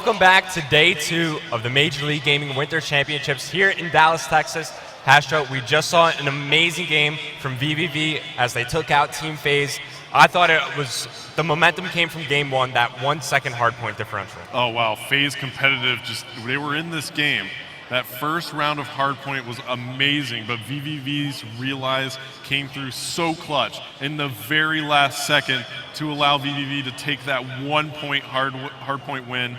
Welcome back to day 2 of the Major League Gaming Winter Championships here in Dallas, Texas. Hastro, we just saw an amazing game from VVV as they took out Team FaZe. I thought the momentum came from game 1, that 1 second hardpoint differential. Oh wow, FaZe competitive, they were in this game. That first round of hardpoint was amazing, but VVV's Realize came through so clutch in the very last second to allow VVV to take that 1 point hardpoint win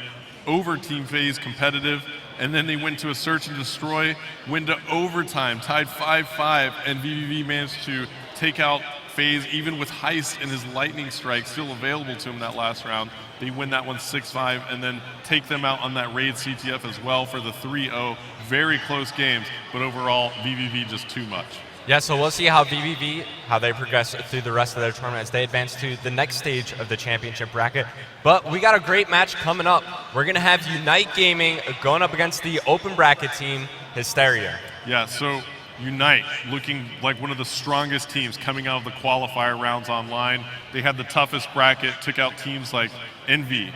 over Team FaZe competitive. And then they went to a search and destroy, went to overtime, tied 5-5, and VVV managed to take out FaZe even with Heist and his lightning strike still available to him that last round. They win that one 6-5 and then take them out on that raid CTF as well for the 3-0. Very close games, but overall VVV just too much. Yeah, so we'll see how VVV, how they progress through the rest of their tournament as they advance to the next stage of the championship bracket. But we got a great match coming up. We're going to have Unite Gaming going up against the open bracket team, Hysteria. Yeah, so Unite looking like one of the strongest teams coming out of the qualifier rounds online. They had the toughest bracket, took out teams like Envy,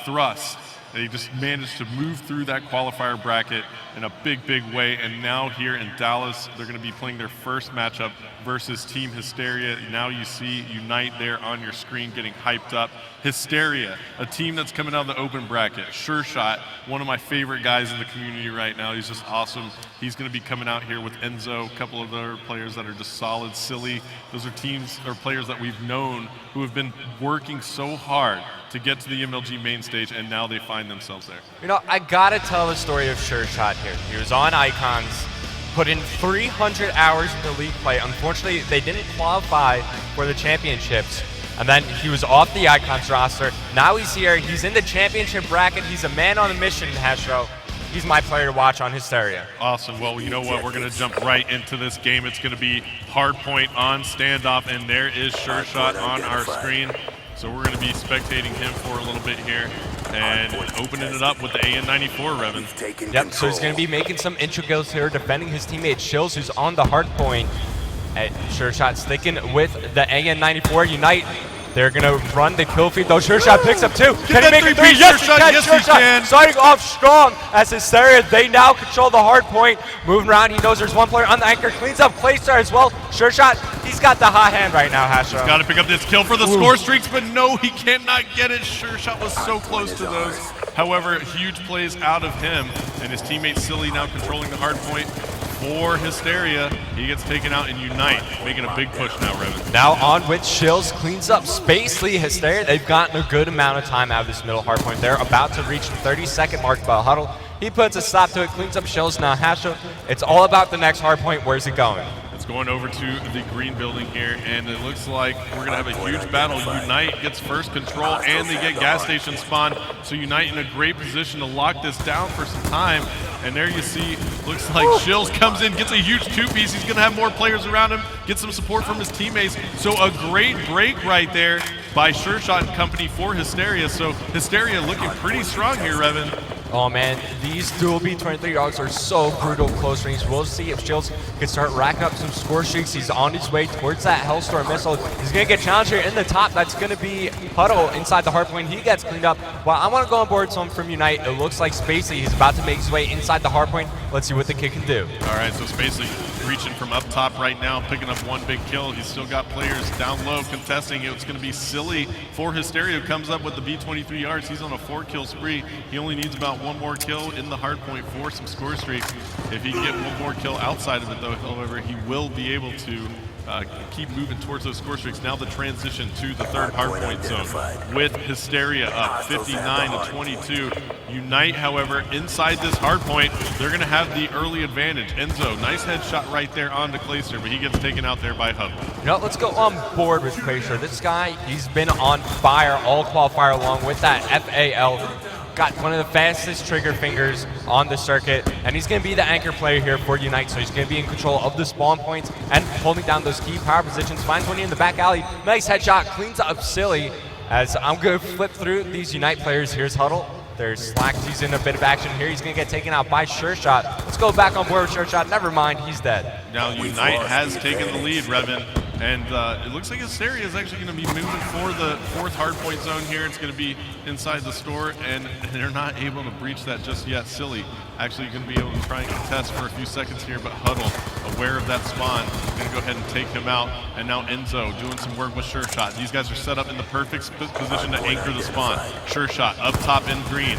Thrust. They just managed to move through that qualifier bracket in a big, big way. And now here in Dallas, they're going to be playing their first matchup versus Team Hysteria. Now you see Unite there on your screen getting hyped up. Hysteria, a team that's coming out of the open bracket. Sure Shot, one of my favorite guys in the community right now. He's just awesome. He's going to be coming out here with Enzo, a couple of other players that are just solid. Silly. Those are teams or players that we've known who have been working so hard to get to the MLG main stage, and now they find themselves there. You know, I gotta tell the story of Sure Shot here. He was on Icons, put in 300 hours into league play. Unfortunately, they didn't qualify for the championships, and then he was off the Icons roster. Now he's here, he's in the championship bracket, he's a man on a mission, Hastro. He's my player to watch on Hysteria. Awesome. Well, you know what? We're going to jump right into this game. It's going to be hardpoint on standoff, and there is Sure Shot on our screen. So we're going to be spectating him for a little bit here and opening it up with the AN94, Revan. Yep, so he's going to be making some intro kills here, defending his teammate Shills, who's on the hard point. Sure Shot sticking with the AN94. Unite, they're going to run the kill feed, though. Sure Shot picks up 2. Can he make it 3? Yes, he can. Sure Shot starting off strong as Hysteria. They now control the hard point. Moving around, he knows there's one player on the anchor. Cleans up Claystar as well. Sure Shot, he's got the hot hand right now, Hastro. He's got to pick up this kill for the score streaks, but no, he cannot get it. Sure Shot was so close to those. However, huge plays out of him, and his teammate Silly now controlling the hard point for Hysteria. He gets taken out in Unite, making a big push now, Revan. Now on with Shills, cleans up Spacely. Hysteria, they've gotten a good amount of time out of this middle hardpoint. They're about to reach the 30-second mark by Huddle. He puts a stop to it, cleans up Shills. Now Hastro, it's all about the next hardpoint. Where's it going? It's going over to the green building here, and it looks like we're going to have a huge battle. Unite gets first control, and they get gas station spawn. So Unite in a great position to lock this down for some time. And there you see, looks like Shills comes in, gets a huge two-piece. He's going to have more players around him, get some support from his teammates. So a great break right there by Sure Shot and company for Hysteria. So Hysteria looking pretty strong here, Revan. Oh man, these dual B-23 dogs are so brutal close range. We'll see if Shills can start racking up some score streaks. He's on his way towards that Hellstorm missile. He's going to get challenged here in the top. That's going to be Huddle inside the hardpoint. He gets cleaned up. Well, I want to go on board some from Unite. It looks like Spacely, he's about to make his way inside the hardpoint. Let's see what the kid can do. All right, so Spacely reaching from up top right now, picking up one big kill. He's still got players down low contesting. It's going to be Silly for Hysteria, who comes up with the B-23 yards. He's on a 4-kill spree. He only needs about one more kill in the hard point for some score streaks. If he can get one more kill outside of it, though, however, he will be able to keep moving towards those score streaks. Now the transition to the third hardpoint zone with Hysteria up 59-22. Unite, however, inside this hardpoint, they're going to have the early advantage. Enzo, nice headshot right there onto Claystar, but he gets taken out there by Huddle. You know, let's go on board with Claystar. This guy, he's been on fire all qualifier along with that FAL. Got one of the fastest trigger fingers on the circuit, and he's going to be the anchor player here for Unite, so he's going to be in control of the spawn points and holding down those key power positions. Finds one in the back alley. Nice headshot, cleans up Silly. As I'm going to flip through these Unite players. Here's Huddle. There's Slack. He's in a bit of action here. He's going to get taken out by Sure Shot. Let's go back on board with Sure Shot. Never mind, he's dead. Now Unite has taken the lead, Revan. And it looks like Hysteria is actually going to be moving for the 4th hardpoint zone here. It's going to be inside the store, and they're not able to breach that just yet. Silly actually going to be able to try and contest for a few seconds here, but Huddle, aware of that spawn, going to go ahead and take him out. And now Enzo doing some work with Sure Shot. These guys are set up in the perfect position to anchor the spawn. Sure Shot up top in green.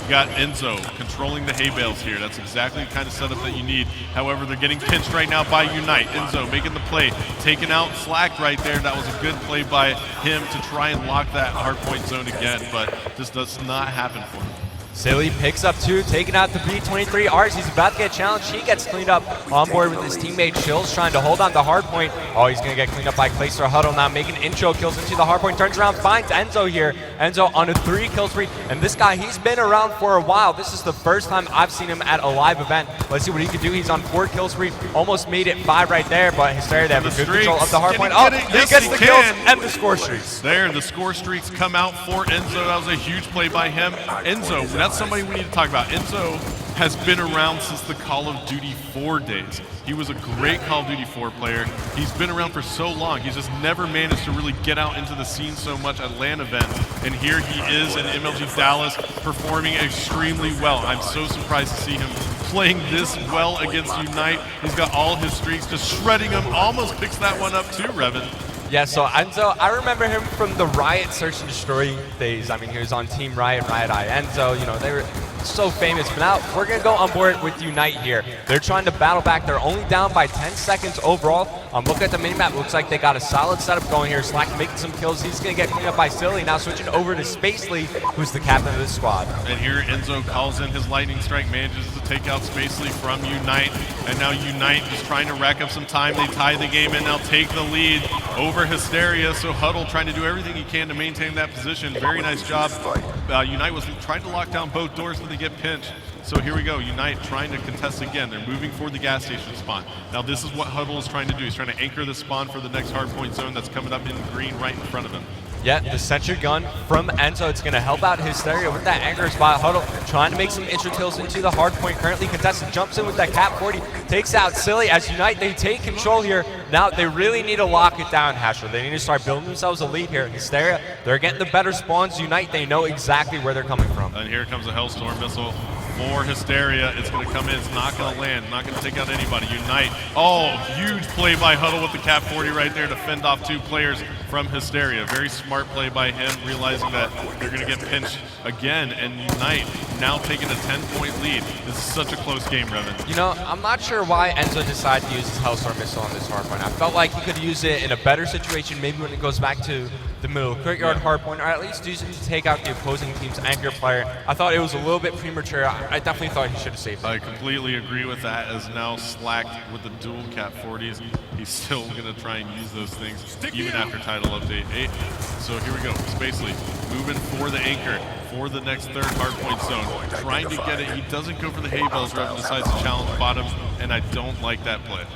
You got Enzo controlling the hay bales here. That's exactly the kind of setup that you need. However, they're getting pinched right now by Unite. Enzo making the play, taking out Slack right there. That was a good play by him to try and lock that hardpoint zone again, but this does not happen for him. Silly picks up 2, taking out the B23 Rs. He's about to get challenged. He gets cleaned up on board with his teammate Chills, trying to hold on to hardpoint. Oh, he's going to get cleaned up by Clayster. Huddle now making intro kills into the hardpoint. Turns around, finds Enzo here. Enzo on a 3 kill spree. And this guy, he's been around for a while. This is the first time I've seen him at a live event. Let's see what he can do. He's on 4 kill spree. Almost made it 5 right there, but Hysteria, they have a good control of the hardpoint. Oh, he gets the kills and the score streaks. There, the score streaks come out for Enzo. That was a huge play by him. Enzo, that's somebody we need to talk about. Enzo has been around since the Call of Duty 4 days. He was a great Call of Duty 4 player. He's been around for so long. He's just never managed to really get out into the scene so much at LAN events. And here he is in MLG Dallas performing extremely well. I'm so surprised to see him playing this well against Unite. He's got all his streaks, just shredding them. Almost picks that one up too, Revan. Yeah, so Enzo, I remember him from the Riot Search and Destroy days. I mean, he was on Team Riot, Riot Eye. Enzo, you know, they were so famous. But now we're going to go on board with Unite here. They're trying to battle back. They're only down by 10 seconds overall. Look at the minimap. Looks like they got a solid setup going here. Slack making some kills. He's going to get cleaned up by Silly. Now switching over to Spacely, who's the captain of this squad. And here Enzo calls in his lightning strike, manages to take out Spacely from Unite. And now Unite just trying to rack up some time. They tie the game and now take the lead over Hysteria. So Huddle trying to do everything he can to maintain that position. Very nice job. Unite was trying to lock down both doors, but they get pinched. So here we go, Unite trying to contest again. They're moving for the gas station spawn. Now this is what Huddle is trying to do. He's trying to anchor the spawn for the next hardpoint zone that's coming up in green right in front of him. Yeah, the sentry gun from Enzo. It's going to help out Hysteria with that anchor spot. Huddle trying to make some intro kills into the hard point. Currently contested, jumps in with that Cap 40, takes out Silly. As Unite, they take control here. Now they really need to lock it down, Hasher. They need to start building themselves a lead here. Hysteria, they're getting the better spawns. Unite, they know exactly where they're coming from. And here comes a Hellstorm missile for Hysteria. It's going to come in. It's not going to land. Not going to take out anybody. Unite. Oh, huge play by Huddle with the Cap 40 right there to fend off 2 players from Hysteria. Very smart play by him, realizing that they're going to get pinched again. And Unite now taking a 10-point lead. This is such a close game, Revan. You know, I'm not sure why Enzo decided to use his Hellstorm missile on this hardpoint. I felt like he could use it in a better situation, maybe when it goes back to the middle courtyard hardpoint, or at least use it to take out the opposing team's anchor player. I thought it was a little bit premature. I definitely thought he should have saved it. I completely agree with that, as now Slack with the dual Cap 40s. He's still going to try and use those things even after title update 8. So here we go, Spacely moving for the anchor for the next 3rd hardpoint zone. Trying to get it, he doesn't go for the hay bales, Revan decides to challenge bottom, and I don't like that play.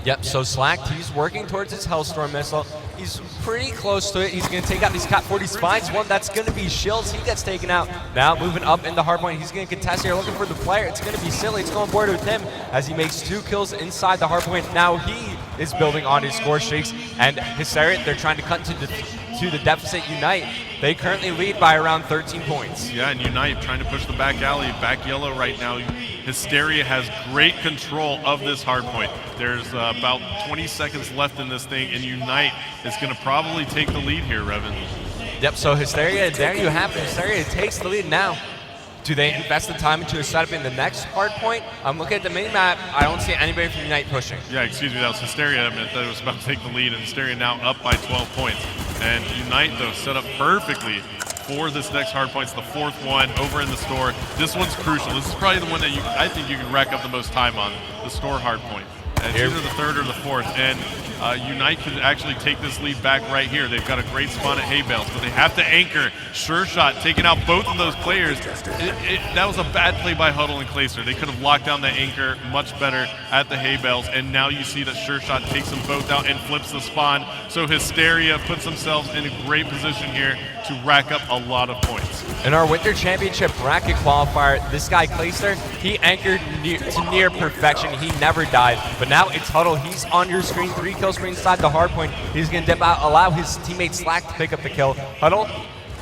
Yep, so Slack, he's working towards his Hellstorm missile. He's pretty close to it. He's going to take out these Cap 40s. Finds one. That's going to be Shields. He gets taken out. Now moving up in the hardpoint. He's going to contest here, looking for the player. It's going to be Silly. It's going board with him as he makes 2 kills inside the hardpoint. Now he is building on his score streaks. And Hysteria, they're trying to cut to the deficit. Unite, they currently lead by around 13 points. Yeah, and Unite trying to push the back alley. Back yellow right now. Hysteria has great control of this hardpoint. There's about 20 seconds left in this thing, and Unite is going to probably take the lead here, Revan. Yep, so Hysteria, there you have it. Hysteria takes the lead now. Do they invest the time into a setup in the next hardpoint? I'm looking at the minimap. I don't see anybody from Unite pushing. Yeah, excuse me, that was Hysteria. I meant that it was about to take the lead, and Hysteria now up by 12 points. And Unite, though, set up perfectly for this next hardpoint. It's the 4th one over in the store. This one's crucial. This is probably the one that I think you can rack up the most time on, the store hardpoint. And it's either the 3rd or the 4th. And Unite can actually take this lead back right here. They've got a great spawn at hay bales, but they have to anchor. Sure Shot taking out both of those players. That was a bad play by Huddle and Clayster. They could have locked down that anchor much better at the hay bales, and now you see that Sure Shot takes them both out and flips the spawn. So Hysteria puts themselves in a great position here to rack up a lot of points. In our Winter Championship bracket qualifier, this guy, Clayster, he anchored to near perfection. He never died. But now it's Huddle. He's on your screen, 3 kill screen inside the hard point. He's going to dip out, allow his teammate Slack to pick up the kill. Huddle,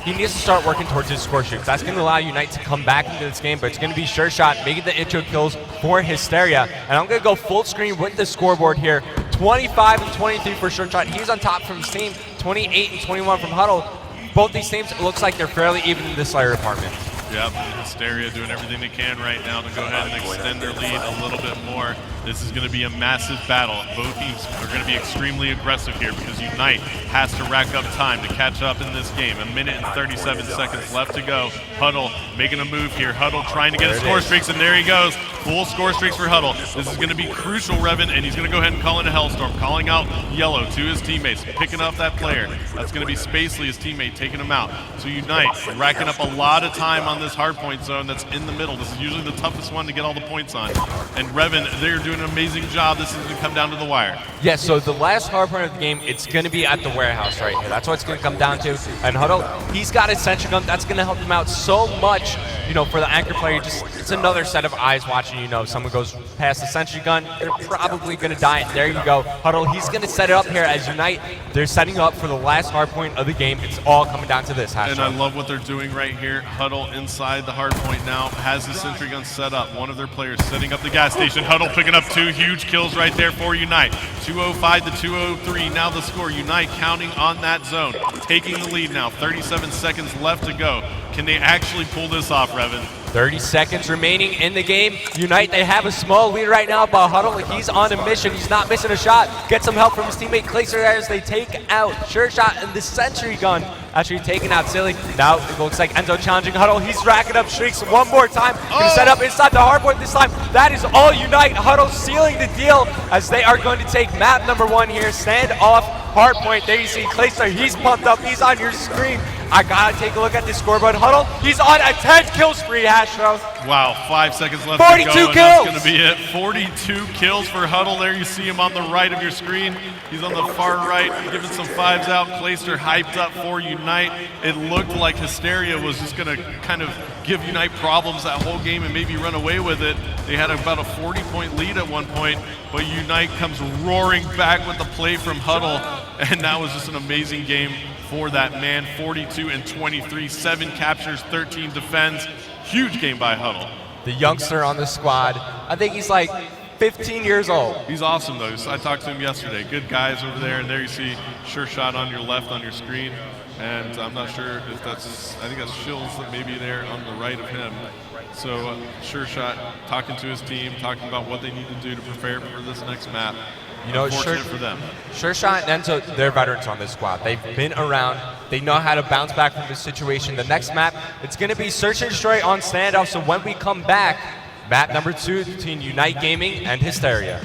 he needs to start working towards his score streaks. That's going to allow Unite to come back into this game, but it's going to be Sure Shot making the intro kills for Hysteria. And I'm going to go full screen with the scoreboard here. 25 and 23 for Sure Shot. He's on top from his team, 28 and 21 from Huddle. Both these teams, it looks like they're fairly even in the Slayer department. Yep, Hysteria doing everything they can right now to go ahead and extend their lead a little bit more. This is going to be a massive battle. Both teams are going to be extremely aggressive here because Unite has to rack up time to catch up in this game. 1 minute and 37 seconds left to go. Huddle making a move here. Huddle trying to get a score streaks, and there he goes. Full score streaks for Huddle. This is going to be crucial, Revan, and he's going to go ahead and call in a Hellstorm, calling out Yellow to his teammates, picking up that player. That's going to be Spacely, his teammate, taking him out. So Unite racking up a lot of time on this hard point zone that's in the middle. This is usually the toughest one to get all the points on. And Revan, they're doing an amazing job. This is going to come down to the wire. Yeah, so the last hard point of the game, it's going to be at the warehouse right here. That's what it's going to come down to. And Huddle, he's got his sentry gun. That's going to help him out so much, you know, for the anchor player. Just it's another set of eyes watching, you know, someone goes past the sentry gun, they're probably going to die. There you go. Huddle, he's going to set it up here as Unite. They're setting up for the last hard point of the game. It's all coming down to this. And I love what they're doing right here. Huddle inside the hard point now, has the sentry gun set up. One of their players setting up the gas station. Huddle picking up 2 huge kills right there for Unite. 205 to 203. Now the score. Unite counting on that zone. Taking the lead now. 37 seconds left to go. Can they actually pull this off, Revan? 30 seconds remaining in the game. Unite, they have a small lead right now, but Huddle, he's on a mission. He's not missing a shot. Get some help from his teammate Clayster as they take out Sure Shot and the sentry gun. Actually taking out Silly. Now it looks like Enzo challenging Huddle. He's racking up streaks one more time. Gonna set up inside the hardpoint this time. That is all Unite. Huddle sealing the deal as they are going to take map number 1 here. Stand off hardpoint. There you see Clayster. He's pumped up. He's on your screen. I gotta take a look at the scoreboard. Huddle, he's on a 10 kill spree, Hastro. Wow, 5 seconds left 42 to go, kills. That's going to be it. 42 kills for Huddle. There you see him on the right of your screen. He's on the far right, giving some 5s out. Clayster hyped up for Unite. It looked like Hysteria was just going to kind of give Unite problems that whole game and maybe run away with it. They had about a 40-point lead at one point, but Unite comes roaring back with the play from Huddle, and that was just an amazing game for that man. 42 and 23, 7 captures, 13 defends. Huge game by Huddle. The youngster on the squad, I think he's like 15 years old. He's awesome though. I talked to him yesterday. Good guys over there, and there you see Sure Shot on your left on your screen. And I'm not sure if that's, I think that's Shills that may be there on the right of him. So Sure Shot talking to his team, talking about what they need to do to prepare for this next map. You know, for them. Sure Shot and Enzo, they're veterans on this squad. They've been around. They know how to bounce back from this situation. The next map, it's going to be Search and Destroy on standoff. So when we come back, map number 2 between Unite Gaming and Hysteria.